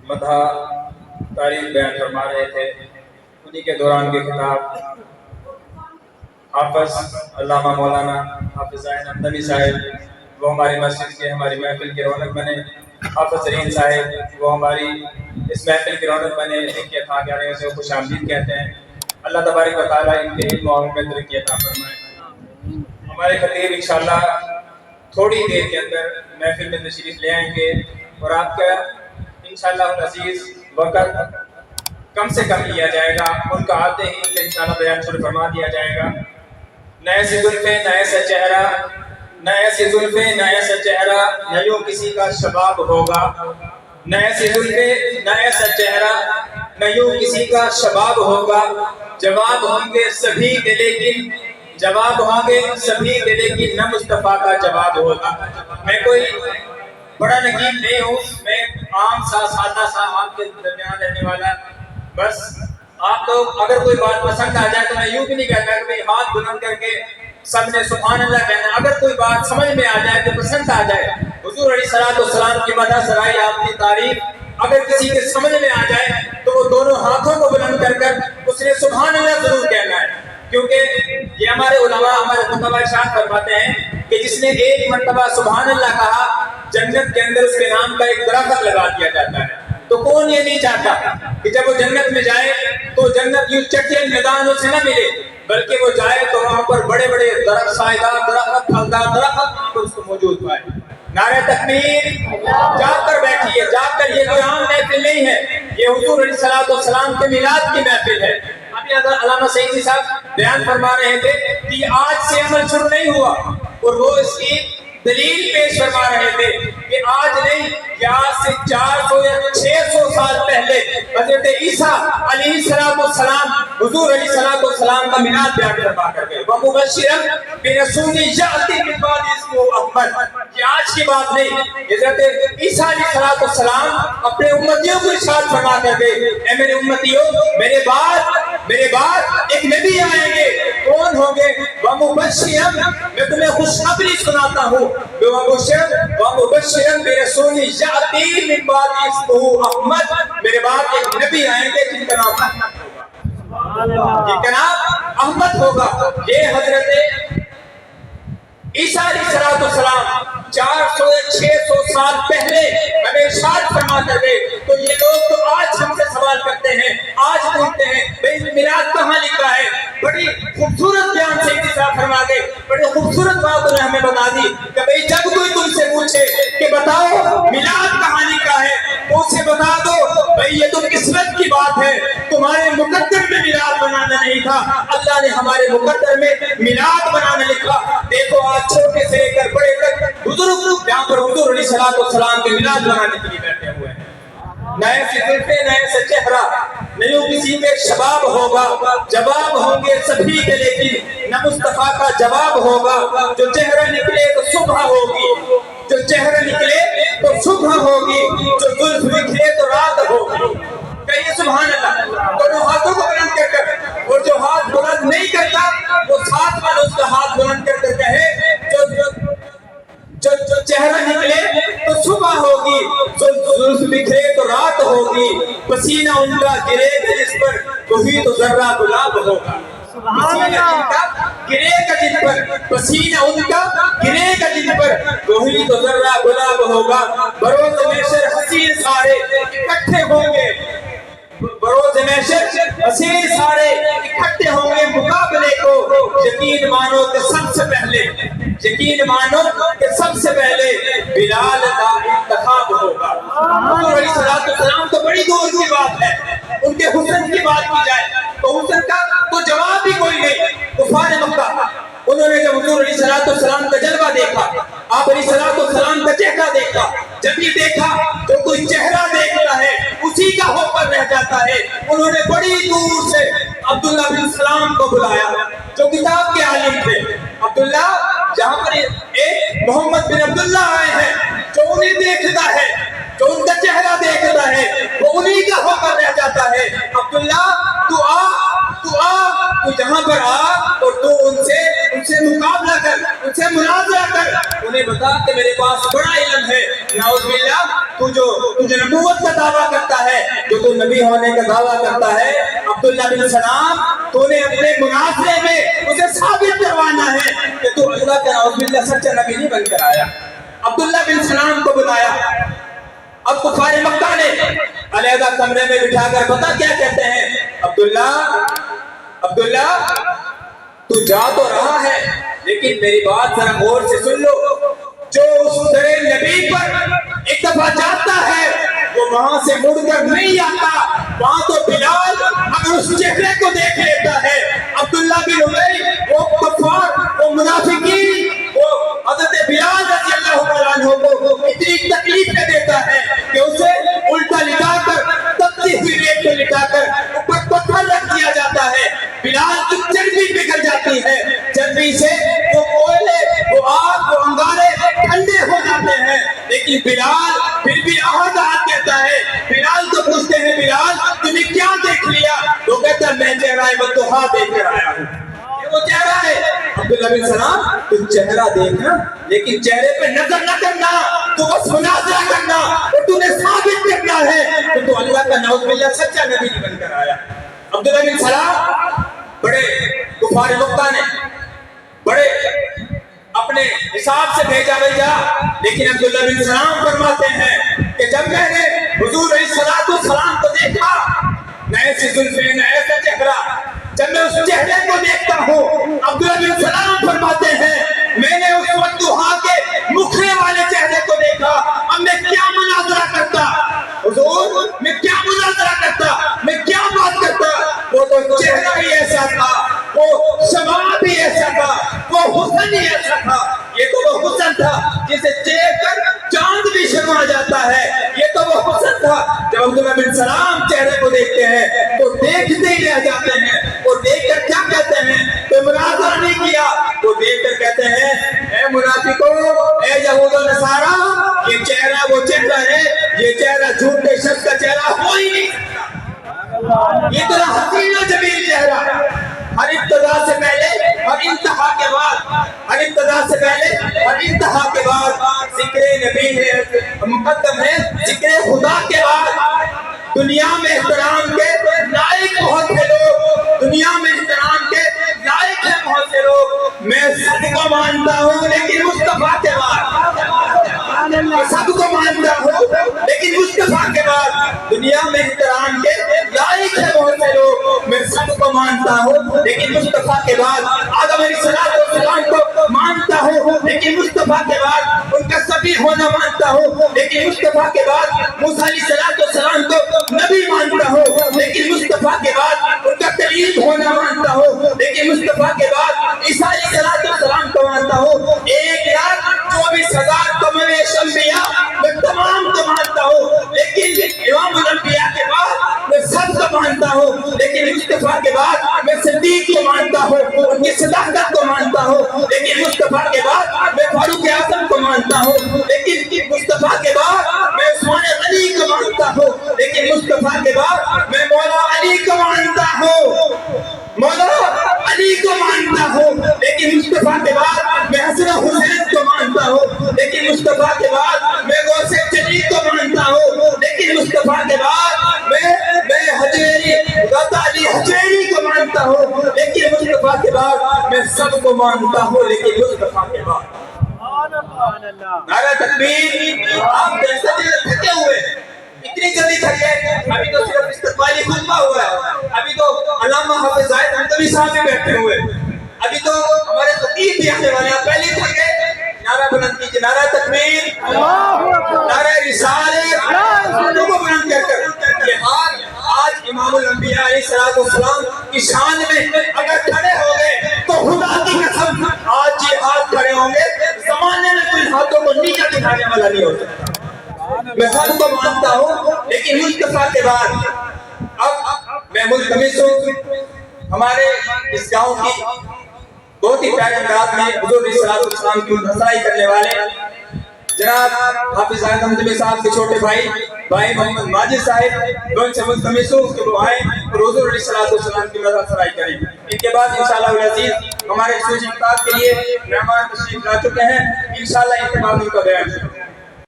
مدح تعریف بیان فرما رہے تھے، انہی کے دوران کے خطاب حافظ علامہ مولانا حافظ عین حمدانی صاحب وہ ہماری مسجد کے ہماری محفل کی رونق بنے، حافظ رین صاحب وہ ہماری اس محفل کی رونق بنے، ان کے خاک آنے سے خوش آمدید کہتے ہیں۔ اللہ تبارک و تعالیٰ ان کے علم و عمل میں ترقی عطا فرمائے۔ ہمارے خطیب انشاءاللہ تھوڑی دیر کے اندر محفل میں تشریف لے آئیں گے اور آپ کا انشاءاللہ العزیز وقت کم سے کم لیا جائے گا، ان کا آتے ہی ان کا انشاءاللہ بیان شروع فرما دیا جائے گا۔ نئے سے زلفیں نئے سے چہرہ، نئے سے زلفیں نئے سے چہرہ، نہ یوں کسی کا شباب ہوگا۔ نئے سے زلفیں نئے سے چہرہ، نہ یوں کسی کا شباب ہوگا۔ جواب ہوں گے سبھی کے لیکن، جواب ہوں گے سبھی کے لیکن نہ مصطفیٰ کا جواب ہوگا۔ میں کوئی بڑا نقیب نہیں ہوں، میں عام سا سادہ سا آپ کے درمیان رہنے والا، بس آپ لوگ اگر کوئی بات پسند آ جائے تو میں یوں بھی نہیں کہتا کہ ہاتھ بلند کر کے سب نے سبحان اللہ کہنا، اگر کوئی بات سمجھ میں آ جائے تو پسند آ جائے، حضور علیہ السلام کی مدح سرائی آپ کی تعریف اگر کسی کے سمجھ میں آ جائے تو وہ دونوں ہاتھوں کو بلند کر کر اس نے سبحان اللہ ضرور کہنا ہے، کیونکہ یہ ہمارے علماء ہمارے خطبہ ارشاد فرماتے ہیں کہ جس نے ایک مرتبہ سبحان اللہ کہا جنت کے اندر اس کے نام کا ایک درخت لگا دیا جاتا ہے۔ تو کون یہ نہیں چاہتا کہ جب وہ جنت میں جائے تو جنت یوں چٹے میدانوں سے نہ ملے، بلکہ وہ جائے تو وہاں پر بڑے بڑے درخت، سائیدار درخت، پھلدار درخت وہاں پر اس کو موجود پائے۔ نعرہ تکبیر، جاگ کر بیٹھیے، جاگ کر، یہ کوئی عام محفل نہیں ہے، یہ حضور علیہ السلام کے میلاد کی محفل ہے۔ ابھی علامہ سعیدی صاحب بیان فرما رہے تھے کہ آج سے عمل شروع نہیں ہوا، اور وہ اس کی دلیل پیش فرما رہے تھے کہ آج نہیں، کہ آج سے 400 یا 600 سال پہلے حضرت عیسیٰ علیہ السلام حضور علیہ السلام کا میلاد بیان فرما کر گئے۔ وَمُبَشِّرًا بِرَسُولٍ يَأْتِي مِن بَعْدِهِ اسْمُهُ أَحْمَدُ، یہ آج کی بات نہیں، حضرت عیسیٰ علیہ السلام اپنے امتیوں کو ارشاد فرما کر گئے، اے میرے امتیوں، میرے بعد ایک نبی آئیں گے، کون ہوں گے؟ وَمُبَشِّرًا، میں تمہیں خوشخبری سناتا ہوں، وَمُبَشِّرًا بِرَسُولٍ يَأْتِي مِن بَعْدِهِ اسْمُهُ أَحْمَدُ، میرے بعد ایک نبی آئیں گے جن کا نام احمد ہوگا، جن کا نام احمد ہوگا۔ یہ حضرت عیسیٰ علیہ السلام 400 یا 600 سال پہلے ہمیں ارشاد فرما کر گئے، تو یہ لوگ تو آج ہم سے سوال کرتے ہیں، آج پوچھتے ہیں بھئی میلاد کہاں لکھا ہے؟ بڑی خوبصورت بیان سے انتظار فرما گئے، بڑی خوبصورت بات انہیں ہمیں بتا دی کہ بھئی جب کوئی تم سے پوچھے کہ بتاؤ میلاد کہاں لکھا ہے تو اسے بتا دو بھئی یہ تو قسمت کی بات ہے، تمہارے مقدر میں میلاد بنانا نہیں تھا، اللہ نے ہمارے مقدر میں میلاد بنانا لکھا۔ دیکھو آج چھوٹے سے لے کر بڑے تک بزرگ یہاں پر حضور علیہ السلام کے میلاد بنانے کے لیے بیٹھے ہوئے ہیں۔ نئے سے زلفیں نئے سے چہرہ، نہ یوں کسی کے شباب ہوگا، جواب ہوں گے سبھی کے لیکن نہ مصطفیٰ کا جواب ہوگا۔ جو چہرہ نکلے تو صبح ہوگی، جو چہرہ نکلے تو صبح ہوگی، جو زلف نکلے تو رات ہوگی۔ کہیے سبحان اللہ، دونوں ہاتھوں کو بلند کر کر، اور جو ہاتھ بلند نہیں کرتا وہ ساتھ والوں اس کا ہاتھ بلند کر کر کہے جو چہرہ نکلے تو صبح ہوگی، جو زلف نکلے تو رات ہوگی، پسینہ ان کا گرے گا جس پر وہی تو ذرہ گلاب ہوگا۔ پسینہ ان کا گرے گا جن پر، پسینہ ان کا گرے گا جن پر وہی تو ذرہ گلاب ہوگا۔ بروز محشر حسین سارے اکٹھے ہوں گے، بروز محشر حسین سارے اکٹھے ہوں گے مقابلے کو، یقین مانو کہ سب سے پہلے، یقین مانو کہ سب سے پہلے بلال کا انتخاب ہوگا۔ حضور علیہ السلام تو بڑی دور کی بات ہے، ان کے حسن کی بات کی جائے تو حسن کا تو جواب ہی کوئی نہیں۔ کفار مکہ انہوں نے جب حضور علیہ السلام کا جلوہ دیکھا، آپ علیہ السلام کا چہرہ دیکھا، جب یہ دیکھا جو کوئی چہرہ دیکھتا ہے اسی کا ہو پر رہ جاتا ہے، انہوں نے بڑی دور سے عبداللہ بن سلام کو بلایا جو کتاب کے عالم تھے۔ عبداللہ، جہاں پر ایک محمد بن عبداللہ آئے ہیں جو انہیں دیکھتا ہے، جو ان کا چہرہ دیکھتا ہے وہ انہی کا ہو کر رہ جاتا ہے۔ عبداللہ تو یہاں پر آ اور تو ان سے مقابلہ کر، ان سے مناظرہ کر، انہیں بتا کہ میرے پاس بڑا علم ہے۔ نعوذ باللہ، تو جو تو جو نبوت کا دعویٰ کرتا ہے، جو تو نبی ہونے کا دعویٰ کرتا ہے، عبداللہ بن سلام تو نے اپنے مناظرے میں اسے ثابت کروانا ہے کہ تو اللہ کا نعوذ باللہ سچا نبی نہیں بن کر آیا۔ عبداللہ بن سلام کو بلایا، اب کفار مکہ نے علیحدہ کمرے میں بٹھا کر پتہ کیا کہتے ہیں، عبداللہ تو جا تو رہا ہے لیکن میری بات ذرا غور سے سن لو، جو اس طرح نبی پر ایک دفعہ جاتا ہے وہ وہاں سے مڑ کر نہیں آتا، وہاں تو بلال اگر اس چہرے کو دیکھ لیتا ہے، عبداللہ بن ابی وہ کفار وہ منافقین وہ حضرت بلال رضی اللہ عنہ کو اتنی تکلیفیں دیتا ہے کہ اسے الٹا لٹا کر تپتی ہوئی ریت پہ لٹا کر اوپر پتھر رکھ دیا جاتا ہے، بلال کی چربی پگھل جاتی ہے، چربی سے وہ کوئلے وہ آگ وہ انگارے ٹھنڈے ہو جاتے ہیں، لیکن بلال پھر بھی آہد آہد کہتا ہے۔ بلال تو پوچھتے ہیں بلال تم نے کیا دیکھ لیا؟ وہ کہتا ہے میں چہرہ والضحیٰ دیکھ کر آیا ہوں۔ یہ وہ چہرہ ہے۔ عبداللہ بن سلام تم چہرہ دیکھنا لیکن چہرے پہ نظر نہ کرنا، تو بس مناظرہ کرنا اور تمہیں ثابت کرنا ہے کہ تو اللہ کا نعوذ باللہ سچا نبی نہیں بن کر آیا۔ عبداللہ بن سلام بڑے کفار مکہ نے بڑے اپنے حساب سے بھیجا لیکن عبداللہ بن سلام فرماتے ہیں کہ جب میں نے حضور علیہ السلام کو دیکھا، نہ ایسی زلفیں نہ ایسا چہرہ، جب میں اس چہرے کو دیکھتا ہوں، عبداللہ بن سلام فرماتے ہیں میں نے اس وقت وہاں کے مکھرے والے چہرے کو دیکھا، اب میں کیا مناظرہ کرتا حضور، میں کیا مناظرہ کرتا، میں کیا بات کرتا، وہ تو چہرہ ہی ایسا تھا، وہ شباب بھی ایسا تھا، وہ حسن ہی ایسا تھا، یہ تو وہ حسن تھا جسے دیکھ کر چاند بھی شرما جاتا ہے، یہ تو وہ حسن تھا۔ جب عبداللہ بن سلام چہرے کو دیکھتے ہیں تو دیکھتے ہی رہ جاتے ہیں، وہ دیکھ کر کیا کہتے ہیں، تو مناظرہ نہیں کیا، وہ دیکھ کر کہتے ہیں اے منافقوں اے یہود و نصارا، یہ چہرہ وہ چہرہ ہے، یہ چہرہ جھوٹے شخص کا چہرہ ہو ہی نہیں سکتا، یہ تو حسین و جمیل چہرہ، ہر ابتدا سے پہلے اور انتہا کے بعد، ہر ابتدا سے پہلے اور انتہا کے بعد ذکر نبی ہے مقدم ہے، ذکر خدا کے بعد۔ دنیا میں احترام کے لائق بہت سے لوگ، دنیا میں احترام کے لائق ہیں بہت سے لوگ، میں سب کو مانتا ہوں لیکن مصطفیٰ کے بعد، میں سب کو مانتا ہوں لیکن مصطفیٰ کے بعد، دنیا میں احترام کے لائق ہیں بہت سے لوگ، میں سب کو مانتا ہوں لیکن مصطفیٰ کے بعد، آدم علیہ السلام کو مانتا ہوں لیکن مصطفیٰ کے بعد، ان کا سبی ہونا مانتا ہوں لیکن مصطفیٰ کے بعد، موسیٰ علیہ السلام کو نبی مانتا ہوں لیکن مصطفیٰ کے بعد، ان کا کلیم ہونا مانتا ہوں لیکن مصطفیٰ کے بعد، عیسیٰ علیہ السلام کو مانتا ہوں، 1,24,000 کمویش انبیاء میں تمام کو مانتا ہوں لیکن امام الانبیاء کے بعد میں سب کو مانتا ہوں لیکن مصطفیٰ کے بعد میں صدیق کو مانتا ہوں، ان کی صداقت کو مانتا ہوں لیکن مصطفیٰ کے بعد میں فاروق اعظم کو مانتا ہوں لیکن مصطفیٰ کے بعد میں عثمان غنی کو مانتا ہوں لیکن مصطفیٰ کے بعد میں مولا علی کو مانتا ہوں، مولا علی کو مانتا ہوں لیکن مصطفیٰ کے بعد میں حسن حسین کو مانتا ہوں لیکن مصطفیٰ کے بعد میں غوث جلی کو مانتا ہوں لیکن مصطفیٰ کے بعد میں حجویری علی حجویری کو مانتا ہوں لیکن مصطفیٰ کے بعد میں سب کو مانتا ہوں لیکن مصطفیٰ کے بعد۔ نعرہ تکبیر! آپ کیسے تھکے ہوئے، اتنی جلدی تھکے، ابھی تو صرف استقبالی خطبہ ہوا ہے، ابھی تو علامہ حافظ زاہد انتوی صاحب بھی بیٹھے ہوئے، ابھی تو ہمارے خطیب بھی آنے والے ہیں، پہلے تھکے۔ نعرہ بلند کیجئے، نعرہ تکبیر، نعرہ رسالت، ہاتھوں کو بلند کر یہ ہاتھ آج امام الانبیاء علیہ السلام کی شان میں اگر کھڑے ہو گئے تو خدا کی قسم آج یہ ہاتھ کھڑے ہوں گے، زمانے میں کوئی ہاتھوں کو نیچے دکھانے والا نہیں ہو سکتا۔ میں سب کو مانتا ہوں لیکن مصطفیٰ کے بعد اب میں ملتمس ہوں ہمارے اس گاؤں کی بہت ہی پیارے انداز میں حضور علیہ السلام کی رسائی کرنے والے جناب حافظ زاہد انتوی صاحب کے چھوٹے بھائی محمد ماجد صاحب، میں ان سے ملتمس ہوں کہ وہ آئیں اور حضور علیہ السلام کی رسائی کریں۔ ان کے بعد انشاءاللہ العزیز ہمارے سوچ انتقاد کے لیے مہمان تشریف لا چکے ہیں، انشاءاللہ ان کے بعد ان کا بیان